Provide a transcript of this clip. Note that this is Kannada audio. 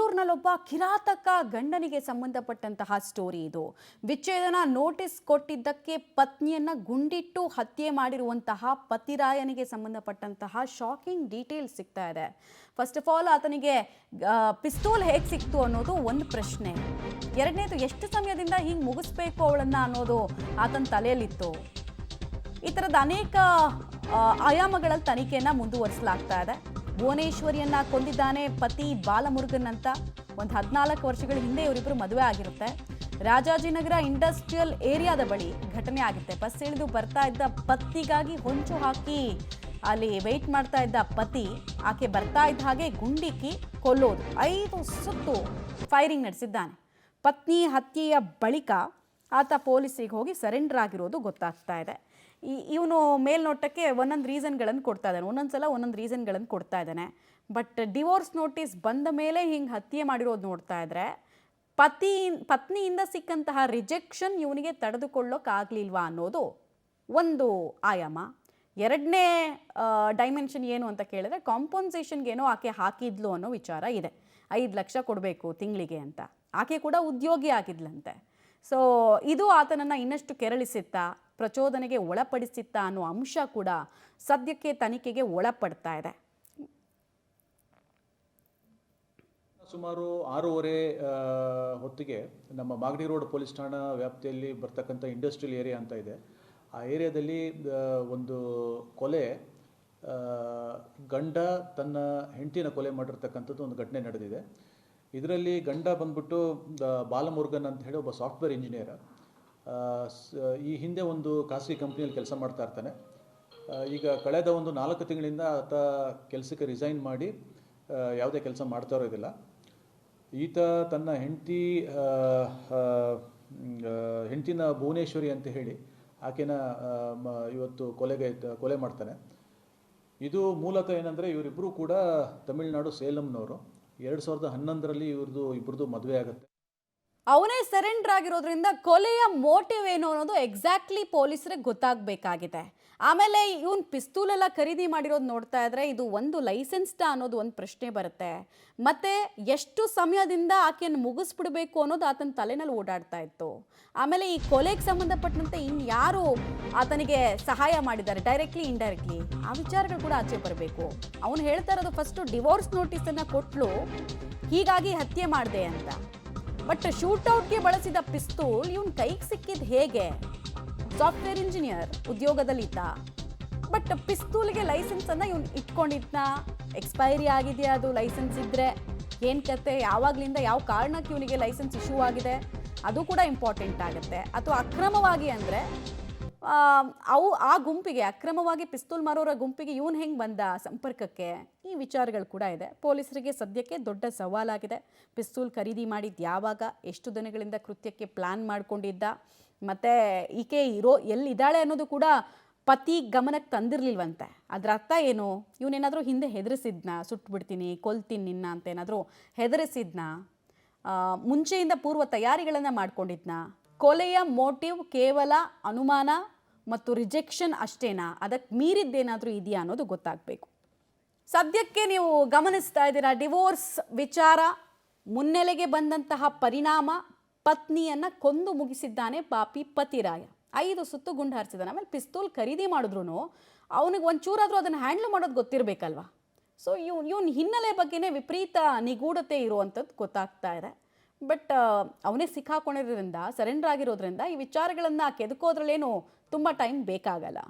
ಬೆಂಗಳೂರಿನಲ್ಲೊಬ್ಬ ಕಿರಾತಕ ಗಂಡನಿಗೆ ಸಂಬಂಧಪಟ್ಟಂತಹ ಸ್ಟೋರಿ ಇದು. ವಿಚ್ಛೇದನ ನೋಟಿಸ್ ಕೊಟ್ಟಿದ್ದಕ್ಕೆ ಪತ್ನಿಯನ್ನ ಗುಂಡಿಟ್ಟು ಹತ್ಯೆ ಮಾಡಿರುವಂತಹ ಪತಿರಾಯನಿಗೆ ಸಂಬಂಧಪಟ್ಟಂತಹ ಶಾಕಿಂಗ್ ಡೀಟೇಲ್ಸ್ ಸಿಗ್ತಾ ಇದೆ. ಫಸ್ಟ್ ಆಫ್ ಆಲ್ ಆತನಿಗೆ ಪಿಸ್ತೂಲ್ ಹೇಗೆ ಸಿಕ್ತು ಅನ್ನೋದು ಒಂದು ಪ್ರಶ್ನೆ. ಎರಡನೇದು, ಎಷ್ಟು ಸಮಯದಿಂದ ಹೀಗೆ ಮುಗಿಸ್ಬೇಕು ಅವಳನ್ನ ಅನ್ನೋದು ಆತನ ತಲೆಯಲ್ಲಿತ್ತು. ಈ ಥರದ ಅನೇಕ ಆಯಾಮಗಳಲ್ಲಿ ತನಿಖೆಯನ್ನು ಮುಂದುವರಿಸಲಾಗ್ತಾ ಇದೆ. ಭುವನೇಶ್ವರಿಯನ್ನ ಕೊಂದಿದ್ದಾನೆ ಪತಿ ಬಾಲಮುರುಗನ್ ಅಂತ. ಒಂದು 14 ವರ್ಷಗಳ ಹಿಂದೆ ಇವರಿಬ್ಬರು ಮದುವೆ ಆಗಿರುತ್ತೆ. ರಾಜಾಜಿನಗರ ಇಂಡಸ್ಟ್ರಿಯಲ್ ಏರಿಯಾದ ಬಳಿ ಘಟನೆ ಆಗುತ್ತೆ. ಬಸ್ ಇಳಿದು ಬರ್ತಾ ಇದ್ದ ಪತ್ನಿಗಾಗಿ ಹೊಂಚು ಹಾಕಿ ಅಲ್ಲಿ ವೆಯ್ಟ್ ಮಾಡ್ತಾ ಇದ್ದ ಪತಿ ಆಕೆ ಬರ್ತಾ ಇದ್ದ ಹಾಗೆ ಗುಂಡಿಕ್ಕಿ ಕೊಲ್ಲೋದು. 5 ಸುತ್ತು ಫೈರಿಂಗ್ ನಡೆಸಿದ್ದಾನೆ. ಪತ್ನಿ ಹತ್ಯೆಯ ಬಳಿಕ ಆತ ಪೊಲೀಸಿಗೆ ಹೋಗಿ ಸರೆಂಡರ್ ಆಗಿರೋದು ಗೊತ್ತಾಗ್ತಾ ಇದೆ. ಇವನು ಮೇಲ್ನೋಟಕ್ಕೆ ಒಂದೊಂದು ರೀಸನ್ಗಳನ್ನು ಕೊಡ್ತಾ ಇದ್ದಾನೆ, ಒಂದೊಂದ್ಸಲ ಒಂದೊಂದು ರೀಸನ್ಗಳನ್ನು ಕೊಡ್ತಾ ಇದ್ದಾನೆ. ಬಟ್ ಡಿವೋರ್ಸ್ ನೋಟಿಸ್ ಬಂದ ಮೇಲೆ ಹಿಂಗೆ ಹತ್ಯೆ ಮಾಡಿರೋದು ನೋಡ್ತಾ ಇದ್ರೆ ಪತ್ನಿಯಿಂದ ಸಿಕ್ಕಂತಹ ರಿಜೆಕ್ಷನ್ ಇವನಿಗೆ ತಡೆದುಕೊಳ್ಳೋಕ್ಕಾಗಲಿಲ್ವಾ ಅನ್ನೋದು ಒಂದು ಆಯಾಮ. ಎರಡನೇ ಡೈಮೆನ್ಷನ್ ಏನು ಅಂತ ಕೇಳಿದ್ರೆ, ಕಾಂಪನ್ಸೇಷನ್ಗೇನೋ ಆಕೆ ಹಾಕಿದ್ಲು ಅನ್ನೋ ವಿಚಾರ ಇದೆ. 5 ಲಕ್ಷ ಕೊಡಬೇಕು ತಿಂಗಳಿಗೆ ಅಂತ. ಆಕೆ ಕೂಡ ಉದ್ಯೋಗಿ ಆಗಿದ್ಲಂತೆ. ಸೊ ಇದು ಆತನನ್ನು ಇನ್ನಷ್ಟು ಕೆರಳಿಸಿತ್ತಾ, ಪ್ರಚೋದನೆಗೆ ಒಳಪಡಿಸಿತ್ತಾ ಅನ್ನೋ ಅಂಶ ಕೂಡ ಸದ್ಯಕ್ಕೆ ತನಿಖೆಗೆ ಒಳಪಡ್ತಾ ಇದೆ. ಸುಮಾರು 6:30 ಹೊತ್ತಿಗೆ ನಮ್ಮ ಮಾಗಡಿ ರೋಡ್ ಪೊಲೀಸ್ ಠಾಣಾ ವ್ಯಾಪ್ತಿಯಲ್ಲಿ ಬರ್ತಕ್ಕಂಥ ಇಂಡಸ್ಟ್ರಿಯಲ್ ಏರಿಯಾ ಅಂತ ಇದೆ. ಆ ಏರಿಯಾದಲ್ಲಿ ಒಂದು ಕೊಲೆ, ಗಂಡ ತನ್ನ ಹೆಂಡತಿನ ಕೊಲೆ ಮಾಡಿರ್ತಕ್ಕಂಥದ್ದು ಒಂದು ಘಟನೆ ನಡೆದಿದೆ. ಇದರಲ್ಲಿ ಗಂಡ ಬಂದ್ಬಿಟ್ಟು ಬಾಲಮುರುಗನ್ ಅಂತ ಹೇಳಿ ಒಬ್ಬ ಸಾಫ್ಟ್ವೇರ್ ಇಂಜಿನಿಯರ್. ಈ ಹಿಂದೆ ಒಂದು ಖಾಸಗಿ ಕಂಪ್ನಿಯಲ್ಲಿ ಕೆಲಸ ಮಾಡ್ತಾ ಇರ್ತಾನೆ. ಈಗ ಕಳೆದ ಒಂದು 4 ತಿಂಗಳಿಂದ ಆತ ಕೆಲಸಕ್ಕೆ ರಿಸೈನ್ ಮಾಡಿ ಯಾವುದೇ ಕೆಲಸ ಮಾಡ್ತಾ ಇರೋದಿಲ್ಲ. ಈತ ತನ್ನ ಹೆಂಡತಿನ ಭುವನೇಶ್ವರಿ ಅಂತ ಹೇಳಿ ಆಕೆನ ಇವತ್ತು ಕೊಲೆ ಮಾಡ್ತಾನೆ. ಇದು ಮೂಲತಃ ಏನಂದರೆ, ಇವರಿಬ್ಬರು ಕೂಡ ತಮಿಳುನಾಡು ಸೇಲಂನವರು. 2011ರಲ್ಲಿ ಇಬ್ಬರದು ಮದುವೆ ಆಗುತ್ತೆ. ಅವನೇ ಸರೆಂಡರ್ ಆಗಿರೋದ್ರಿಂದ ಕೊಲೆಯ ಮೋಟಿವ್ ಏನು ಅನ್ನೋದು ಎಕ್ಸಾಕ್ಟ್ಲಿ ಪೊಲೀಸರಿಗೆ ಗೊತ್ತಾಗಬೇಕಾಗಿದೆ. ಆಮೇಲೆ ಇವನು ಪಿಸ್ತೂಲೆಲ್ಲ ಖರೀದಿ ಮಾಡಿರೋದು ನೋಡ್ತಾ ಇದ್ರೆ ಇದು ಒಂದು ಲೈಸೆನ್ಸ್ಡಾ ಅನ್ನೋದು ಒಂದು ಪ್ರಶ್ನೆ ಬರುತ್ತೆ. ಮತ್ತೆ ಎಷ್ಟು ಸಮಯದಿಂದ ಆಕೆಯನ್ನು ಮುಗಿಸ್ಬಿಡ್ಬೇಕು ಅನ್ನೋದು ಆತನ ತಲೆನಲ್ಲಿ ಓಡಾಡ್ತಾ ಇತ್ತು. ಆಮೇಲೆ ಈ ಕೊಲೆಗೆ ಸಂಬಂಧಪಟ್ಟಂತೆ ಇನ್ಯಾರು ಆತನಿಗೆ ಸಹಾಯ ಮಾಡಿದ್ದಾರೆ, ಡೈರೆಕ್ಟ್ಲಿ ಇಂಡೈರೆಕ್ಟ್ಲಿ, ಆ ವಿಚಾರಗಳು ಕೂಡ ಆಚೆ ಬರಬೇಕು. ಅವನು ಹೇಳ್ತಾ ಇರೋದು ಫಸ್ಟು ಡಿವೋರ್ಸ್ ನೋಟಿಸನ್ನು ಕೊಟ್ಲು, ಹೀಗಾಗಿ ಹತ್ಯೆ ಮಾಡಿದೆ ಅಂತ. ಬಟ್ ಶೂಟೌಟ್ಗೆ ಬಳಸಿದ ಪಿಸ್ತೂಲ್ ಇವನ್ ಕೈಗೆ ಸಿಕ್ಕಿದ್ ಹೇಗೆ? ಸಾಫ್ಟ್ವೇರ್ ಇಂಜಿನಿಯರ್, ಉದ್ಯೋಗದಲ್ಲಿದ್ದ. ಬಟ್ ಪಿಸ್ತೂಲ್ಗೆ ಲೈಸೆನ್ಸನ್ನು ಇವನು ಇಟ್ಕೊಂಡಿದ್ನ, ಎಕ್ಸ್ಪೈರಿ ಆಗಿದೆಯಾ ಅದು ಲೈಸೆನ್ಸ್ ಇದ್ದರೆ, ಏನು ಕತೆ, ಯಾವಾಗಲಿಂದ ಯಾವ ಕಾರಣಕ್ಕೆ ಇವನಿಗೆ ಲೈಸೆನ್ಸ್ ಇಶ್ಯೂ ಆಗಿದೆ ಅದು ಕೂಡ ಇಂಪಾರ್ಟೆಂಟ್ ಆಗುತ್ತೆ. ಅಥವಾ ಅಕ್ರಮವಾಗಿ ಅಂದರೆ ಆ ಗುಂಪಿಗೆ, ಅಕ್ರಮವಾಗಿ ಪಿಸ್ತೂಲ್ ಮಾರೋರ ಗುಂಪಿಗೆ ಇವನು ಹೆಂಗೆ ಬಂದ ಸಂಪರ್ಕಕ್ಕೆ, ಈ ವಿಚಾರಗಳು ಕೂಡ ಇದೆ. ಪೊಲೀಸರಿಗೆ ಸದ್ಯಕ್ಕೆ ದೊಡ್ಡ ಸವಾಲಾಗಿದೆ. ಪಿಸ್ತೂಲ್ ಖರೀದಿ ಮಾಡಿದ್ದು ಯಾವಾಗ, ಎಷ್ಟು ದಿನಗಳಿಂದ ಕೃತ್ಯಕ್ಕೆ ಪ್ಲ್ಯಾನ್ ಮಾಡ್ಕೊಂಡಿದ್ದ, ಮತ್ತು ಈಕೆ ಎಲ್ಲಿದ್ದಾಳೆ ಅನ್ನೋದು ಕೂಡ ಪತಿ ಗಮನಕ್ಕೆ ತಂದಿರಲಿಲ್ವಂತೆ. ಅದರ ಅರ್ಥ ಏನು? ಇವನೇನಾದರೂ ಹಿಂದೆ ಹೆದರಿಸಿದ್ನ, ಸುಟ್ಬಿಡ್ತೀನಿ, ಕೊಲ್ತೀನಿ ನಿನ್ನ ಅಂತ ಏನಾದರೂ ಹೆದರಿಸಿದ್ನ, ಮುಂಚೆಯಿಂದ ಪೂರ್ವ ತಯಾರಿಗಳನ್ನು ಮಾಡ್ಕೊಂಡಿದ್ನ? ಕೊಲೆಯ ಮೋಟಿವ್ ಕೇವಲ ಅನುಮಾನ ಮತ್ತು ರಿಜೆಕ್ಷನ್ ಅಷ್ಟೇನಾ, ಅದಕ್ಕೆ ಮೀರಿದ್ದೇನಾದರೂ ಇದೆಯಾ ಅನ್ನೋದು ಗೊತ್ತಾಗಬೇಕು. ಸದ್ಯಕ್ಕೆ ನೀವು ಗಮನಿಸ್ತಾ ಇದ್ದೀರಾ, ಡಿವೋರ್ಸ್ ವಿಚಾರ ಮುನ್ನೆಲೆಗೆ ಬಂದಂತಹ ಪರಿಣಾಮ ಪತ್ನಿಯನ್ನು ಕೊಂದು ಮುಗಿಸಿದ್ದಾನೆ ಪಾಪಿ ಪತಿರಾಯ. 5 ಸುತ್ತು ಗುಂಡು ಹಾರಿಸಿದ್ದಾನೆ. ಆಮೇಲೆ ಪಿಸ್ತೂಲ್ ಖರೀದಿ ಮಾಡಿದ್ರು ಅವನಿಗೆ ಒಂಚೂರಾದರೂ ಅದನ್ನು ಹ್ಯಾಂಡ್ಲ್ ಮಾಡೋದು ಗೊತ್ತಿರಬೇಕಲ್ವ. ಸೊ ಇವನ್ ಹಿನ್ನೆಲೆ ಬಗ್ಗೆನೇ ವಿಪರೀತ ನಿಗೂಢತೆ ಇರುವಂಥದ್ದು ಗೊತ್ತಾಗ್ತಾ ಇದೆ. ಬಟ್ ಅವನೇ ಸಿಕ್ಕಾಕೊಂಡಿರೋದ್ರಿಂದ, ಸರೆಂಡರ್ ಆಗಿರೋದ್ರಿಂದ ಈ ವಿಚಾರಗಳನ್ನು ಕೆದಕೋದ್ರಲ್ಲೇನು ತುಂಬ ಟೈಮ್ ಬೇಕಾಗಲ್ಲ.